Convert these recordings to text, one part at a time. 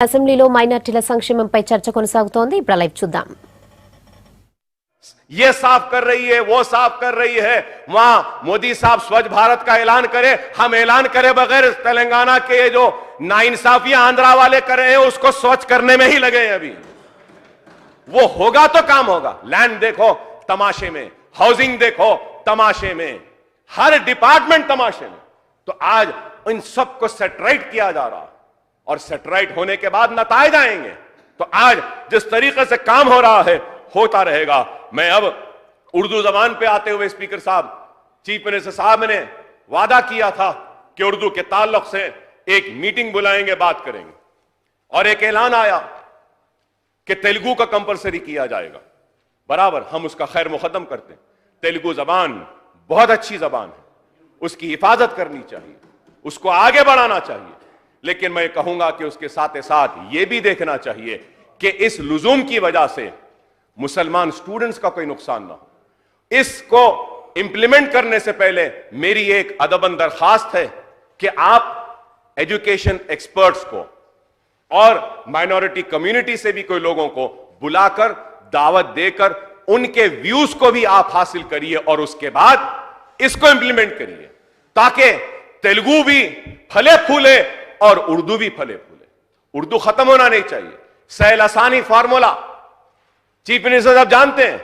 అసెంబ్లీలో మైనార్టీల సంక్షేమంపై చర్చ కొనసాగుతోంది. ఇప్పుడు లైవ్ చూద్దాం. ये साफ कर रही है, वो साफ कर रही है. वहां मोदी साहब स्वच्छ भारत का ऐलान करे, हम ऐलान करे बगैर तेलंगाना के जो नाइंसाफियां आंध्रा वाले कर रहे हैं उसको स्वच्छ करने में ही लगे हैं. अभी वो होगा तो काम होगा. लैंड देखो तमाशे में, हाउसिंग देखो तमाशे में, हर डिपार्टमेंट तमाशे में. तो आज इन सबको सेटराइट किया जा रहा है और सेटराइट होने के बाद नतायज आएंगे. तो आज जिस तरीके से काम हो रहा है होता रहेगा. मैं अब उर्दू जबान पे आते हुए स्पीकर साहब, चीफ मिनिस्टर साहब ने वादा किया था कि उर्दू के ताल्लुक से एक मीटिंग बुलाएंगे, बात करेंगे. और एक ऐलान आया कि तेलुगु का कंपलसरी किया जाएगा. बराबर हम उसका खैर मुकद्दम करते हैं. तेलुगु जबान बहुत अच्छी जबान है, उसकी हिफाजत करनी चाहिए, उसको आगे बढ़ाना चाहिए. लेकिन मैं कहूंगा कि उसके साथ साथ यह भी देखना चाहिए कि इस लुजूम की वजह से मुसलमान स्टूडेंट्स का कोई नुकसान ना हो. इसको इंप्लीमेंट करने से पहले मेरी एक अदबन दरखास्त है कि आप एजुकेशन एक्सपर्ट्स को और माइनॉरिटी कम्युनिटी से भी कोई लोगों को बुलाकर दावत देकर उनके व्यूज को भी आप हासिल करिए और उसके बाद इसको इंप्लीमेंट करिए ताकि तेलुगु भी फले फूले और उर्दू भी फले फूले. उर्दू खत्म होना नहीं चाहिए. सहल आसानी फार्मूला चीफ मिनिस्टर साहब जानते हैं,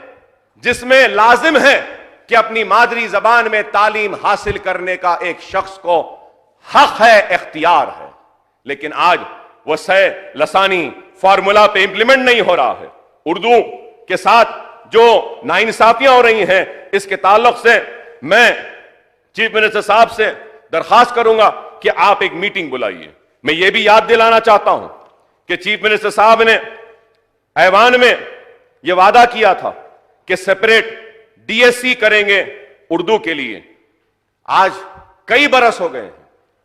जिसमें लाजिम है कि अपनी मादरी जबान में तालीम हासिल करने का एक शख्स को हक है, इख्तियार है. लेकिन आज वह सहल आसानी फार्मूला पे इंप्लीमेंट नहीं हो रहा है. उर्दू के साथ जो नाइंसाफियां हो रही हैं, इसके ताल्लुक से मैं चीफ मिनिस्टर साहब से दरखास्त करूंगा कि आप एक मीटिंग बुलाइए. मैं ये भी याद दिलाना चाहता हूं कि चीफ मिनिस्टर साहब ने ऐवान में यह वादा किया था कि सेपरेट डीएससी करेंगे उर्दू के लिए. आज कई बरस हो गए हैं,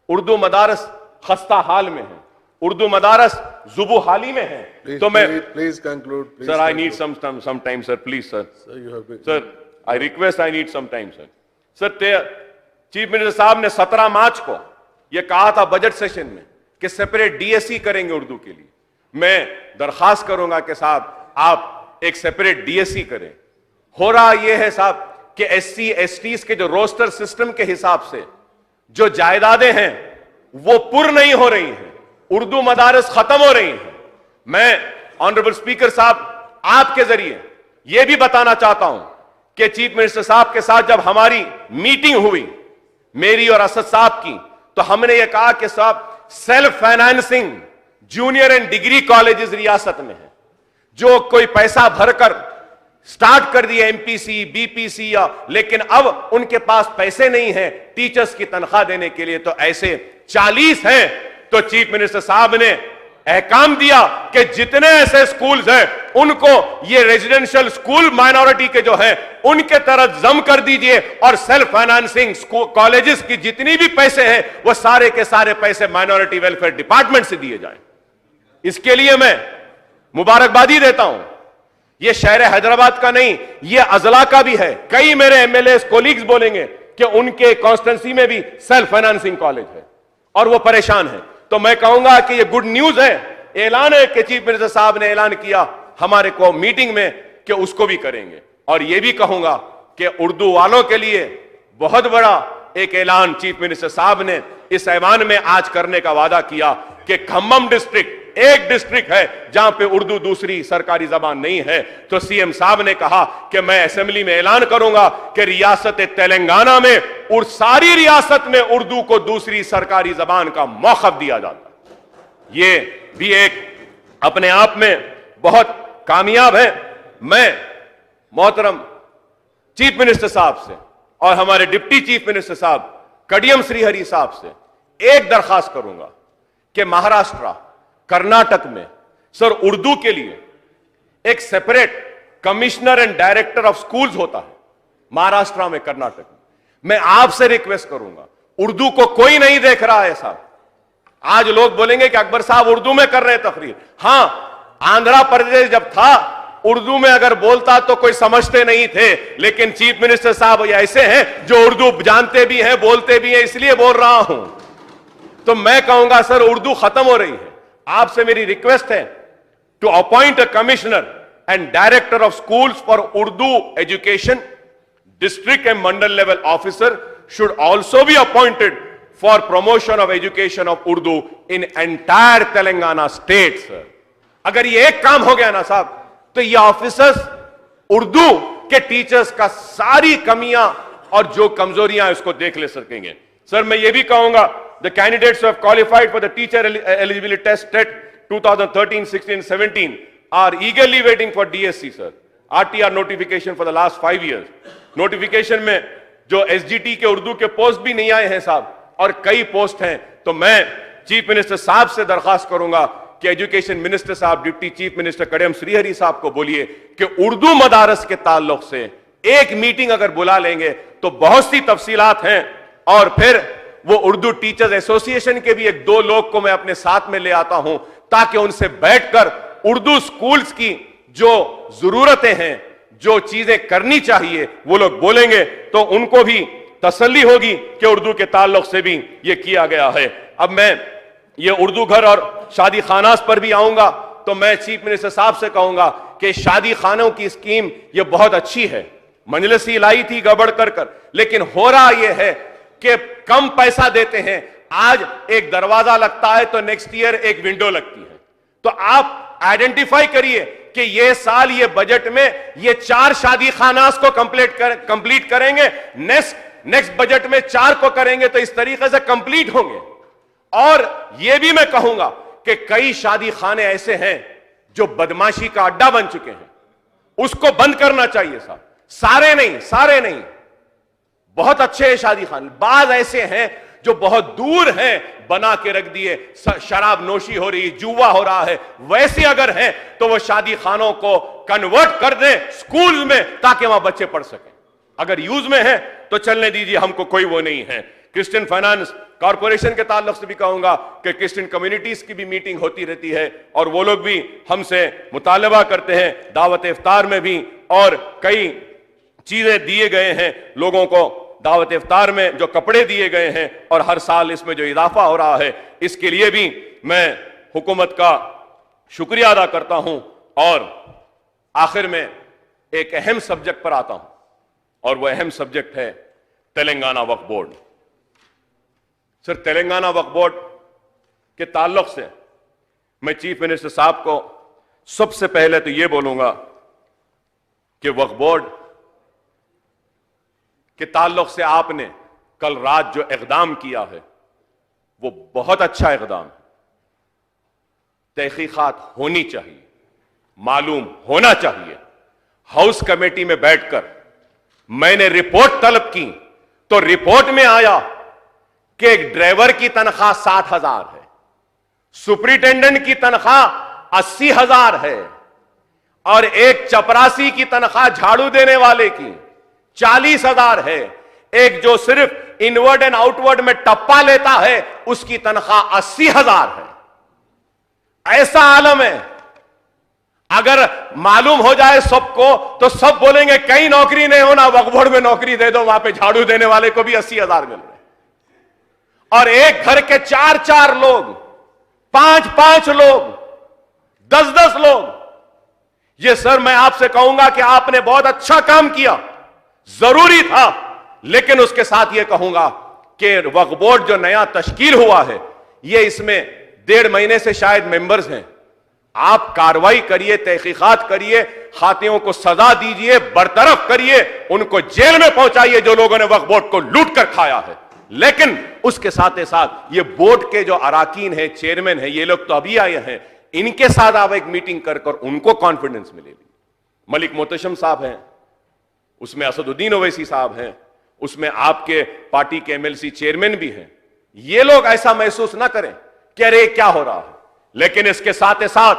उर्दू मदारस खस्ता हाल में है, उर्दू मदारस जुबू हाली में है. तो मैं please conclude sir, I need some time sir, please sir. Sir I request, I need some time sir. Sir chief minister साहब ने 17 मार्च को यह कहा था बजट सेशन में कि सेपरेट डीएससी करेंगे उर्दू के लिए. मैं दरखास्त करूंगा कि साहब आप एक सेपरेट डीएससी करें. हो रहा यह है साहब कि एससी एसटीज के जो रोस्टर सिस्टम के हिसाब से जो जायदादें हैं वो पुर नहीं हो रही हैं, उर्दू मदारस खत्म हो रही हैं. मैं ऑनरेबल स्पीकर साहब आपके जरिए यह भी बताना चाहता हूं कि चीफ मिनिस्टर साहब के साथ जब हमारी मीटिंग हुई, मेरी और असद साहब की, तो हमने यह कहा कि साहब self financing junior and degree colleges रियासत में है. जो कोई पैसा भरकर स्टार्ट कर दिया एमपीसी बीपीसी या, लेकिन अब उनके पास पैसे नहीं है टीचर्स की तनख्वाह देने के लिए, तो ऐसे 40 हैं. तो चीफ मिनिस्टर साहब ने अहकाम दिया कि जितने ऐसे स्कूल्स हैं उनको ये रेजिडेंशियल स्कूल माइनॉरिटी के जो हैं उनके तरफ जम कर दीजिए और सेल्फ फाइनेंसिंग कॉलेजेस की जितनी भी पैसे हैं वो सारे के सारे पैसे माइनॉरिटी वेलफेयर डिपार्टमेंट से दिए जाएं. इसके लिए मैं मुबारकबादी देता हूं. यह शहर हैदराबाद का नहीं, यह अजला का भी है. कई मेरे एमएलए कोलीग्स बोलेंगे कि उनके कॉन्स्टिट्यूंसी में भी सेल्फ फाइनेंसिंग कॉलेज है और वो परेशान है. तो मैं कहूंगा कि यह गुड न्यूज है. ऐलान है कि चीफ मिनिस्टर साहब ने ऐलान किया हमारे को मीटिंग में कि उसको भी करेंगे. और यह भी कहूंगा कि उर्दू वालों के लिए बहुत बड़ा एक ऐलान चीफ मिनिस्टर साहब ने इस ऐवान में आज करने का वादा किया कि खम्मम डिस्ट्रिक्ट एक डिस्ट्रिक्ट है जहां पे उर्दू दूसरी सरकारी जबान नहीं है. तो सीएम साहब ने कहा कि मैं असेंबली में ऐलान करूंगा कि रियासत तेलंगाना में और सारी रियासत में उर्दू को दूसरी सरकारी जबान का मौक़िफ़ दिया जाता. ये भी एक अपने आप में बहुत कामयाब है. मैं मोहतरम चीफ मिनिस्टर साहब से और हमारे डिप्टी चीफ मिनिस्टर साहब कडियम श्रीहरि साहब से एक दरखास्त करूंगा कि महाराष्ट्र कर्नाटक में सर उर्दू के लिए एक separate commissioner and director of schools होता है महाराष्ट्र में, कर्नाटक में. मैं आपसे रिक्वेस्ट करूंगा, उर्दू को कोई नहीं देख रहा है साहब. आज लोग बोलेंगे कि अकबर साहब उर्दू में कर रहे हैं तकरीर. हां, आंध्र प्रदेश जब था उर्दू में अगर बोलता तो कोई समझते नहीं थे, लेकिन चीफ मिनिस्टर साहब ऐसे हैं जो उर्दू जानते भी हैं, बोलते भी हैं, इसलिए बोल रहा हूं. तो मैं कहूंगा सर उर्दू खत्म हो रही है. आपसे मेरी रिक्वेस्ट है to appoint a commissioner and director of schools for Urdu education. District and mandal level officer should also be appointed for promotion of education of Urdu in entire Telangana state, sir. अगर ये एक काम हो गया ना साहब, तो ये ऑफिसर्स उर्दू के टीचर्स का सारी कमियां और जो कमजोरियां उसको देख ले सकेंगे. सर मैं ये भी कहूंगा, the candidates who have qualified for the teacher eligibility test TET 2013, 16, 17 are eagerly waiting for DSC, sir. RTR notification for the last 5 years. Notification में जो एसजीटी के उर्दू के पोस्ट भी नहीं आए हैं साहब, और कई पोस्ट हैं. तो मैं चीफ मिनिस्टर साहब से दरखास्त करूंगा कि एजुकेशन मिनिस्टर साहब, डिप्टी चीफ मिनिस्टर कड़म श्रीहरि साहब को बोलिए कि उर्दू मदारस के ताल्लुक से एक मीटिंग अगर बुला लेंगे तो बहुत सी तफसीलात हैं. और फिर वो उर्दू टीचर्स एसोसिएशन के भी 1-2 लोग को मैं अपने साथ में ले आता हूं, ताकि उनसे बैठकर उर्दू स्कूल्स की जो जरूरतें हैं, जो चीजें करनी चाहिए, वो लोग बोलेंगे तो उनको भी तसल्ली होगी कि उर्दू के ताल्लुक से भी ये किया गया है. अब मैं ये उर्दू घर और शादी खानास पर भी आऊंगा, तो मैं चीफ मिनिस्टर साहब से कहूंगा कि शादी खानों की स्कीम ये बहुत अच्छी है. मंजलिसी लाई थी गड़बड़ कर, लेकिन हो रहा ये है कि कम पैसा देते हैं. आज एक दरवाजा लगता है तो नेक्स्ट ईयर एक विंडो लगती है. तो आप आइडेंटिफाई करिए कि ये साल ये बजट में ये 4 शादी खानास को कंप्लीट करेंगे, नेक्स्ट बजट में 4 को करेंगे, तो इस तरीके से कंप्लीट होंगे. और ये भी मैं कहूंगा कि कई शादी खाने ऐसे हैं जो बदमाशी का अड्डा बन चुके हैं, उसको बंद करना चाहिए साहब. सारे नहीं, बहुत अच्छे शादी खाने, बाज ऐसे हैं जो बहुत दूर हैं, बना के रख दिए, शराब नोशी हो रही, जुआ हो रहा है. वैसे अगर हैं तो वो शादी खानों को कन्वर्ट कर दें स्कूल में, ताकि वहां बच्चे पढ़ सकें. अगर यूज में है तो चलने दीजिए, हमको कोई वो नहीं है. क्रिश्चियन फाइनेंस कॉर्पोरेशन के ताल्लुक से भी कहूंगा कि क्रिश्चियन कम्युनिटीज की भी मीटिंग होती रहती है, और वो लोग भी हमसे मुतालबा करते हैं, दावत इफ्तार में भी, और कई चीजें दिए गए हैं लोगों को. दावत इफ्तार में जो कपड़े दिए गए हैं, और हर साल इसमें जो इजाफा हो रहा है, इसके लिए भी मैं हुकूमत का शुक्रिया अदा करता हूं. और आखिर में एक अहम सब्जेक्ट पर आता हूं, और वह अहम सब्जेक्ट है तेलंगाना वक्फ बोर्ड. सर, तेलंगाना वक्फ बोर्ड के ताल्लुक से मैं चीफ मिनिस्टर साहब को सबसे पहले तो यह बोलूंगा कि वक्फ बोर्ड के ताल्लुक से आपने कल रात जो इक़दाम किया है वो बहुत अच्छा इक़दाम है. तहकीकात होनी चाहिए, मालूम होना चाहिए. हाउस कमेटी में बैठकर मैंने रिपोर्ट तलब की, तो रिपोर्ट में आया कि एक ड्राइवर की तनख्वाह 60,000 है, सुपरिटेंडेंट की तनख्वाह 80,000 है, और एक चपरासी की तनख्वाह झाड़ू देने वाले की 40,000 है. एक जो सिर्फ इनवर्ड एंड आउटवर्ड में टप्पा लेता है उसकी तनख्वाह 80,000 है. ऐसा आलम है. अगर मालूम हो जाए सबको तो सब बोलेंगे कहीं नौकरी नहीं होना, वक्फ बोर्ड में नौकरी दे दो, वहां पे झाड़ू देने वाले को भी 80,000 मिल रहे. और एक घर के 4-4 लोग, 5-5 लोग, 10-10 लोग. ये सर मैं आपसे कहूंगा कि आपने बहुत अच्छा काम किया, जरूरी था. लेकिन उसके साथ यह कहूंगा कि वक्फ बोर्ड जो नया तश्कील हुआ है, ये इसमें 1.5 महीने से शायद मेंबर्स हैं. आप कार्रवाई करिए, तहकीकात करिए, खातियों को सजा दीजिए, बरतरफ करिए, उनको जेल में पहुंचाइए जो लोगों ने वक्फ बोर्ड को लूट कर खाया है. लेकिन उसके साथ साथ ये बोर्ड के जो अराकीन हैं, चेयरमैन हैं, ये लोग तो अभी आए हैं, इनके साथ आप एक मीटिंग कर उनको कॉन्फिडेंस मिलेगी. मलिक मोहतशम साहब हैं, उसमें असदुद्दीन ओवैसी साहब हैं, उसमें आपके पार्टी के एमएलसी चेयरमैन भी हैं. ये लोग ऐसा महसूस ना करें कि अरे क्या हो रहा है. लेकिन इसके साथ साथ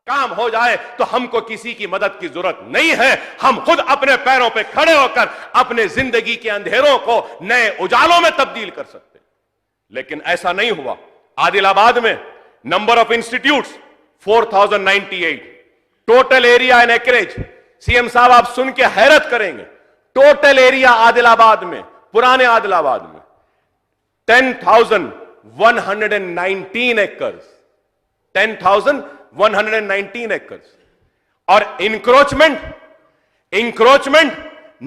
काम हो जाए तो हमको किसी की मदद की जरूरत नहीं है. हम खुद अपने पैरों पे खड़े होकर अपने जिंदगी के अंधेरों को नए उजालों में तब्दील कर सकते हैं. लेकिन ऐसा नहीं हुआ. आदिलाबाद में number of institutes 4098, total area and acreage, CM साहब आप सुन के हैरत करेंगे, टोटल एरिया आदिलाबाद में, पुराने आदिलाबाद में 10,119 एकर्स, 10,119 acres. और इंक्रोचमेंट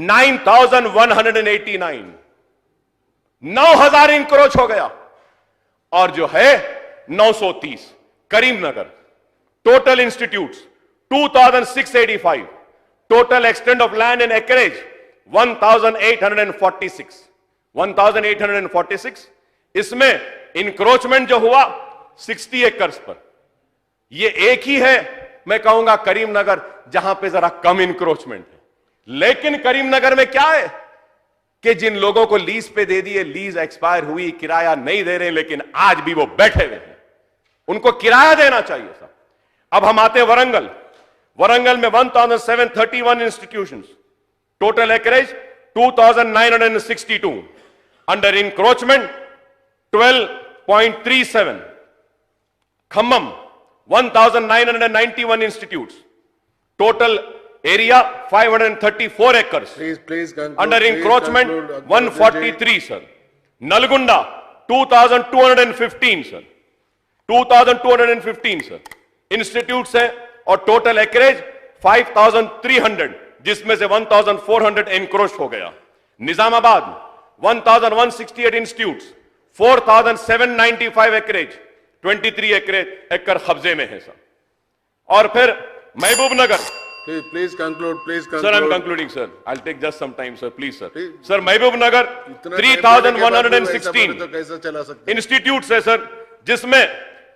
9,189, 9,000 इंक्रोच हो गया. और जो है 930. Karimnagar, total institutes 2,685, total extent of land and acreage 1,846. इसमें इंक्रोचमेंट जो हुआ 60 एकर्स पर. ये एक ही है मैं कहूंगा करीमनगर जहां पे जरा कम इंक्रोचमेंट है. लेकिन करीमनगर में क्या है कि जिन लोगों को लीज पे दे दिए, लीज एक्सपायर हुई, किराया नहीं दे रहे, लेकिन आज भी वो बैठे हुए हैं, उनको किराया देना चाहिए साहब. अब हम आते हैं वरंगल. वरंगल में 1,731 institutions, total acreage 2,962, under encroachment 12.37. Khammam 1,991 institutes, total area 534 acres. Please conclude. Under Please encroachment conclude, 143, sir. Nalgonda 2,215, sir. 2,215, sir. Institutes हैं और total acreage 5,300, जिसमें से 1,400 encroached हो गया. निजामाबाद 1,168 institutes, 4,795 acreage, 23 एकड़ कब्जे में है सर. और फिर महबूब नगर. Please conclude. Please conclude. Sir, I'm concluding, sir. I'll take just some time, sir. Please, sir. Please. Sir, महबूब नगर 3,116 तो कैसे चला सकते हैं? इंस्टीट्यूट है सर, जिसमें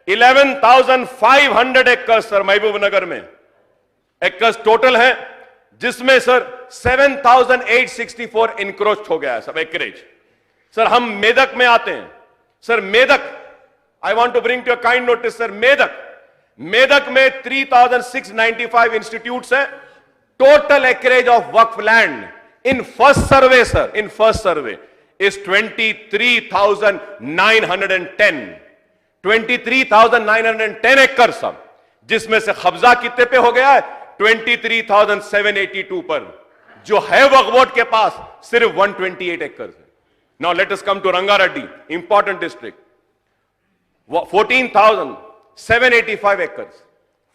11,500 एकड़ सर महबूब नगर में एकड़ टोटल है, जिसमें सर 7,864 इंक्रोच हो गया है सब एकरेज. सर हम मेदक में आते हैं. Sir Medak, I want to bring to your kind notice, sir. Medak में 3,695 institutes हैं. Total acreage of waqf land in first survey, sir, in first survey is 23,910. 23,910 acres, sir. जिसमें से कब्जा कितने पे हो गया है? 23,782 पर. जो है वक्फ बोर्ड के पास सिर्फ 128 acres है. Now let us come to Rangareddy, important district. 14,785 acres,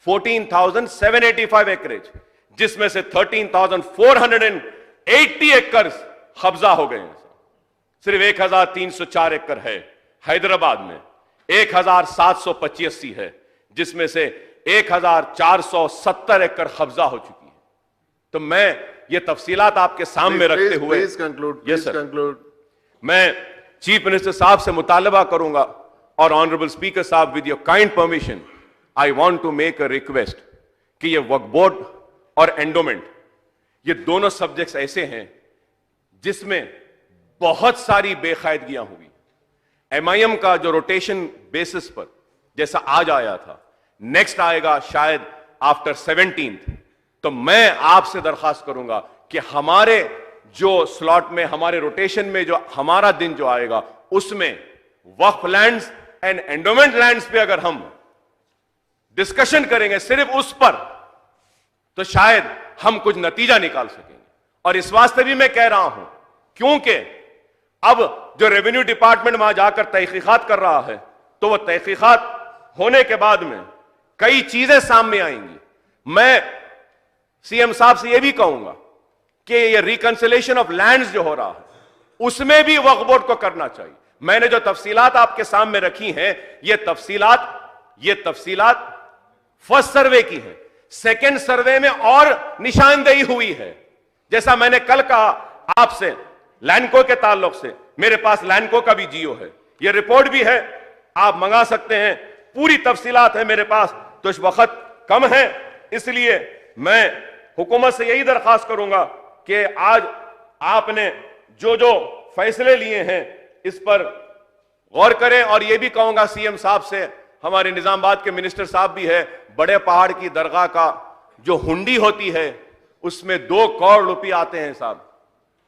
14,785 acreage, जिसमें से 13,480 acres कब्जा हो गए हैं. सिर्फ 1,304 एकड़ है. हैदराबाद में 1,785 है, जिसमें से 1,470 एकड़ कब्जा हो चुकी है. तो मैं ये तफसीलात आपके सामने रखते हुए, Please conclude. Yes, Please sir. conclude. मैं चीफ मिनिस्टर साहब से मुतालबा करूंगा और ऑनरेबल स्पीकर साहब, with your kind permission, I want to make a request कि ये वक्फ बोर्ड और एंडोमेंट, ये दोनों सब्जेक्ट्स ऐसे हैं जिसमें बहुत सारी बेकायदगियां हुई. MIM का जो रोटेशन बेसिस पर जैसा आज आया था, नेक्स्ट आएगा शायद आफ्टर 17th. तो मैं आपसे दरखास्त करूंगा कि हमारे जो स्लॉट में, हमारे रोटेशन में जो हमारा दिन जो आएगा, उसमें वक्फ लैंड्स एंड एंडोमेंट लैंड्स पे अगर हम डिस्कशन करेंगे सिर्फ उस पर, तो शायद हम कुछ नतीजा निकाल सकेंगे. और इस वास्ते भी मैं कह रहा हूं क्योंकि अब जो रेवेन्यू डिपार्टमेंट वहां जाकर तहकीकात कर रहा है, तो वह तहकीकात होने के बाद में कई चीजें सामने आएंगी. मैं सीएम साहब से यह भी कहूंगा कि ये रिकंसिलेशन ऑफ लैंड्स जो हो रहा है, उसमें भी वक्फ बोर्ड को करना चाहिए. मैंने जो तफसीलात आपके सामने रखी हैं, ये तफसीलात फर्स्ट सर्वे की है. सेकेंड सर्वे में और निशानदेही हुई है. जैसा मैंने कल कहा आपसे लैंडको के ताल्लुक से, मेरे पास लैंडको का भी जियो है, ये रिपोर्ट भी है, आप मंगा सकते हैं, पूरी तफसीलात है मेरे पास. तो इस वक्त कम है, इसलिए मैं हुकूमत से यही दरखास्त करूंगा कि आज आपने जो जो फैसले लिए हैं इस पर गौर करें. और यह भी कहूंगा सीएम साहब से, हमारे निजामाबाद के मिनिस्टर साहब भी है, बड़े पहाड़ की दरगाह का जो हुंडी होती है उसमें 2 करोड़ रुपये आते हैं साहब,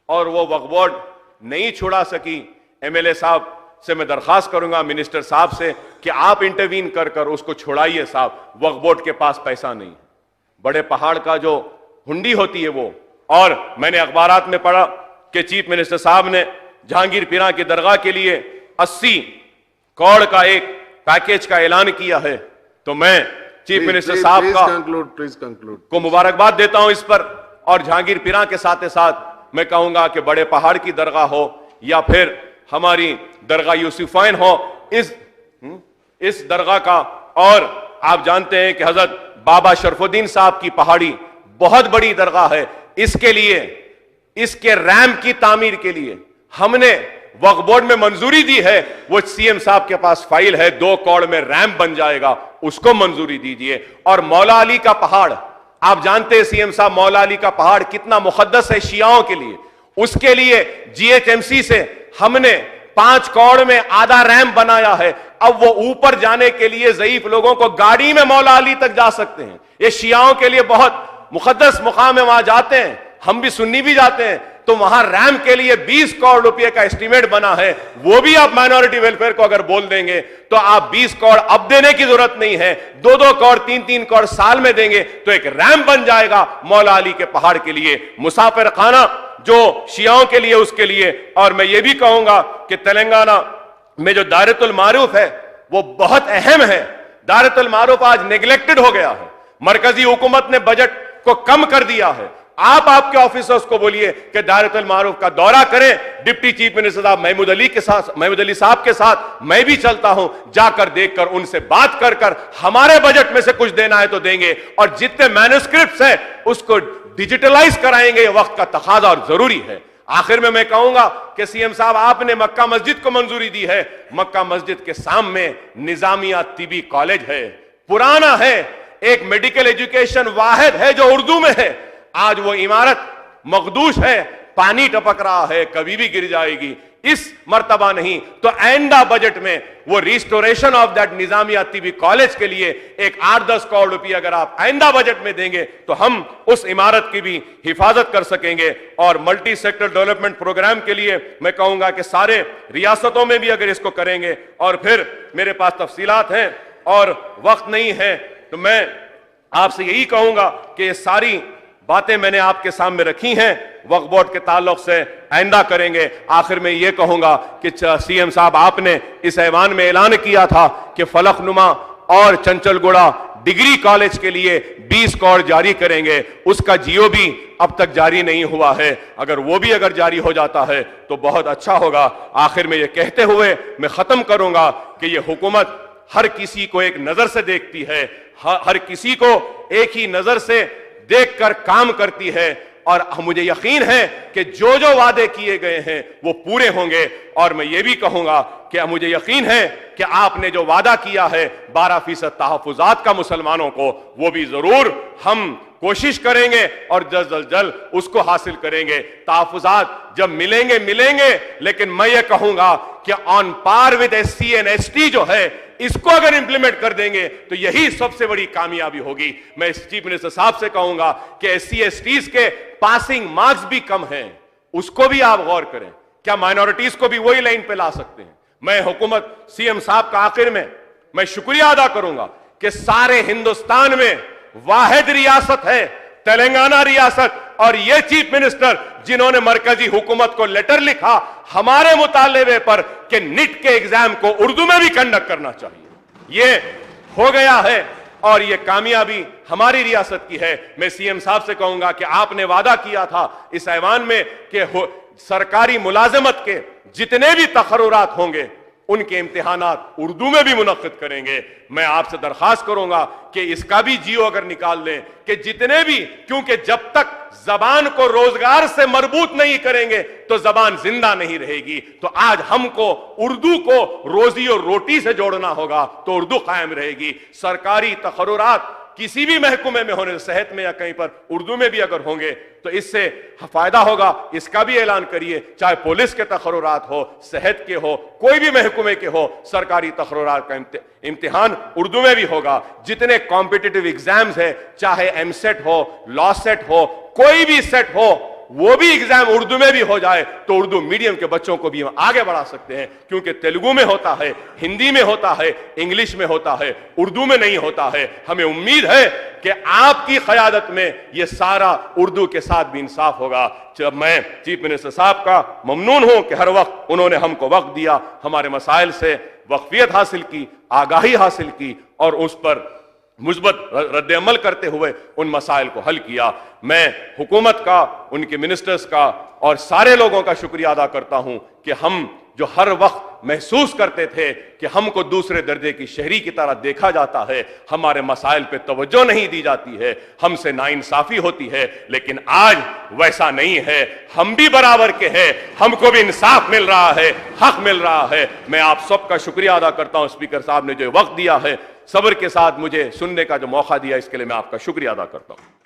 और वो वक्फ बोर्ड नहीं छुड़ा सकी. एमएलए साहब से मैं दरखास्त करूंगा, मिनिस्टर साहब से, कि आप इंटरवीन कर उसको छुड़ाइए साहब. वक्फ बोर्ड के पास पैसा नहीं, बड़े पहाड़ का जो हुंडी होती है वो. और मैंने अखबारात में पढ़ा कि चीफ मिनिस्टर साहब ने जहांगीर पीरा की दरगाह के लिए 80 करोड़ का एक पैकेज का ऐलान किया है. تو میں چیف منسٹر صاحب کا please conclude. کو مبارکباد دیتا ہوں اس پر, اور جہانگیر پیراں کے ساتھ ساتھ میں کہوں گا کہ بڑے پہاڑ کی درگاہ ہو یا پھر ہماری درگاہ یوسفین ہو, اس درگاہ کا, اور آپ جانتے ہیں کہ حضرت بابا شرف الدین صاحب کی پہاڑی بہت بڑی درگاہ ہے, اس کے لیے, اس کے ریمپ کی تعمیر کے لیے ہم نے وقف بورڈ میں منظوری دی ہے. وہ سی ایم صاحب کے پاس فائل ہے, 2 کروڑ میں ریمپ بن جائے گا, اس کو منظوری دیجئے. اور مولا علی کا پہاڑ, آپ جانتے ہیں سی ایم صاحب مولا علی کا پہاڑ کتنا مقدس ہے شیعوں کے لیے, اس کے لیے جی ایچ ایم سی سے ہم نے 5 کروڑ میں آدھا ریمپ بنایا ہے. اب وہ اوپر جانے کے لیے ضعیف لوگوں کو گاڑی میں مولا علی تک جا سکتے ہیں. یہ شیعوں کے لیے بہت مقدس مقام ہے, وہاں جاتے ہیں, ہم بھی سنی بھی جاتے ہیں. تو وہاں ریمپ کے لیے 20 کروڑ روپے کا اسٹیمیٹ بنا ہے, وہ بھی آپ مائنورٹی ویلفیئر کو اگر بول دیں گے تو آپ 20 کروڑ اب دینے کی ضرورت نہیں ہے, 2-2 کروڑ 3-3 کروڑ سال میں دیں گے تو ایک ریمپ بن جائے گا مولا علی کے پہاڑ کے لیے, مسافر خانہ جو شیعوں کے لیے اس کے لیے. اور میں یہ بھی کہوں گا کہ تلنگانہ میں جو دائرۃ المعروف ہے وہ بہت اہم ہے. دائرۃ المعروف آج نیگلیکٹڈ ہو گیا ہے, مرکزی حکومت نے بجٹ کو کم کر دیا ہے. آپ کے آفیسرز کو بولیے کہ دائرۃ المعروف کا دورہ کریں. ڈپٹی چیف منسٹر صاحب محمود علی صاحب کے ساتھ میں بھی چلتا ہوں, جا کر دیکھ کر ان سے بات کر کر ہمارے بجٹ میں سے کچھ دینا ہے تو دیں گے, اور جتنے مینوسکرپٹس ہیں اس کو ڈیجیٹلائز کرائیں گے. یہ وقت کا تقاضا اور ضروری ہے. آخر میں کہوں گا کہ سی ایم صاحب آپ نے مکہ مسجد کو منظوری دی ہے. مکہ مسجد کے سامنے نظامیہ طبی کالج ہے, پرانا ہے, ایک میڈیکل ایجوکیشن واحد ہے جو اردو میں ہے. آج وہ عمارت مخدوش ہے, پانی ٹپک رہا ہے, کبھی بھی گر جائے گی. اس مرتبہ نہیں تو آئندہ بجٹ میں وہ ریسٹوریشن آف دیٹ نظامیہ طبی کالج کے لیے ایک 8-10 کروڑ روپے اگر آپ آئندہ بجٹ میں دیں گے تو ہم اس عمارت کی بھی حفاظت کر سکیں گے. اور ملٹی سیکٹر ڈیولپمنٹ پروگرام کے لیے میں کہوں گا کہ سارے ریاستوں میں بھی اگر اس کو کریں گے, اور پھر میرے پاس تفصیلات ہیں اور وقت نہیں ہے, تو میں آپ سے یہی کہوں گا کہ یہ ساری باتیں میں نے آپ کے سامنے رکھی ہیں وقف بورڈ کے تعلق سے, آئندہ کریں گے. آخر میں یہ کہوں گا کہ سی ایم صاحب آپ نے اس ایوان میں اعلان کیا تھا کہ فلک نما اور چنچل گوڑا ڈگری کالج کے لیے 20 کروڑ جاری کریں گے. اس کا جیو بھی اب تک جاری نہیں ہوا ہے, اگر وہ بھی اگر جاری ہو جاتا ہے تو بہت اچھا ہوگا. آخر میں یہ کہتے ہوئے میں ختم کروں گا کہ یہ حکومت ہر کسی کو ایک نظر سے دیکھتی ہے, ہر کسی کو ایک ہی نظر سے دیکھ کر کام کرتی ہے, اور مجھے یقین ہے کہ جو وعدے کیے گئے ہیں وہ پورے ہوں گے. اور میں یہ بھی کہوں گا کہ مجھے یقین ہے کہ آپ نے جو وعدہ کیا ہے 12% تحفظات کا مسلمانوں کو, وہ بھی ضرور ہم کوشش کریں گے اور جلد اس کو حاصل کریں گے. تحفظات جب ملیں گے, لیکن میں یہ کہوں گا کہ آن par with SC and ST جو ہے اس کو اگر امپلیمنٹ کر دیں گے تو یہی سب سے بڑی کامیابی ہوگی. میں چیف منسٹر صاحب سے کہوں گا کہ SC STs کے پاسنگ مارکس بھی کم ہیں, اس کو بھی آپ غور کریں. کیا مائنورٹیز کو بھی وہی لائن پہ لا سکتے ہیں؟ میں حکومت سی ایم صاحب کا آخر میں شکریہ ادا کروں گا کہ سارے ہندوستان میں واحد ریاست ہے تلنگانہ ریاست, اور یہ چیف منسٹر جنہوں نے مرکزی حکومت کو لیٹر لکھا ہمارے مطالبے پر کہ نیٹ کے ایگزام کو اردو میں بھی کنڈکٹ کرنا چاہیے, یہ ہو گیا ہے اور یہ کامیابی ہماری ریاست کی ہے. میں سی ایم صاحب سے کہوں گا کہ آپ نے وعدہ کیا تھا اس ایوان میں کہ سرکاری ملازمت کے جتنے بھی تقررات ہوں گے ان کے امتحانات اردو میں بھی منعقد کریں گے. میں آپ سے درخواست کروں گا کہ اس کا بھی جیو اگر نکال لیں کہ جتنے بھی, کیونکہ جب تک زبان کو روزگار سے مربوط نہیں کریں گے تو زبان زندہ نہیں رہے گی. تو آج ہم کو اردو کو روزی اور روٹی سے جوڑنا ہوگا تو اردو قائم رہے گی. سرکاری تقررات کسی بھی محکمے میں ہونے, صحت میں یا کہیں پر, اردو میں بھی اگر ہوں گے تو اس سے فائدہ ہوگا. اس کا بھی اعلان کریے, چاہے پولیس کے تقررات ہو, صحت کے ہو, کوئی بھی محکمے کے ہو, سرکاری تقررات کا امتحان اردو میں بھی ہوگا. جتنے کمپٹیٹیو ایگزامز ہیں, چاہے ایم سیٹ ہو, لا سیٹ ہو, کوئی بھی سیٹ ہو, وہ بھی ایگزام اردو میں بھی ہو جائے تو اردو میڈیم کے بچوں کو بھی ہم آگے بڑھا سکتے ہیں. کیونکہ تیلگو میں ہوتا ہے, ہندی میں ہوتا ہے, انگلش میں ہوتا ہے, اردو میں نہیں ہوتا ہے. ہمیں امید ہے کہ آپ کی قیادت میں یہ سارا اردو کے ساتھ بھی انصاف ہوگا. جب میں چیف منسٹر صاحب کا ممنون ہوں کہ ہر وقت انہوں نے ہم کو وقت دیا, ہمارے مسائل سے وقفیت حاصل کی, آگاہی حاصل کی, اور اس پر مثبت رد عمل کرتے ہوئے ان مسائل کو حل کیا. میں حکومت کا, ان کے منسٹرز کا اور سارے لوگوں کا شکریہ ادا کرتا ہوں کہ ہم جو ہر وقت محسوس کرتے تھے کہ ہم کو دوسرے درجے کی شہری کی طرح دیکھا جاتا ہے, ہمارے مسائل پہ توجہ نہیں دی جاتی ہے, ہم سے ناانصافی ہوتی ہے, لیکن آج ویسا نہیں ہے. ہم بھی برابر کے ہیں, ہم کو بھی انصاف مل رہا ہے, حق مل رہا ہے. میں آپ سب کا شکریہ ادا کرتا ہوں. اسپیکر صاحب نے جو وقت دیا ہے, صبر کے ساتھ مجھے سننے کا جو موقع دیا, اس کے لیے میں آپ کا شکریہ ادا کرتا ہوں.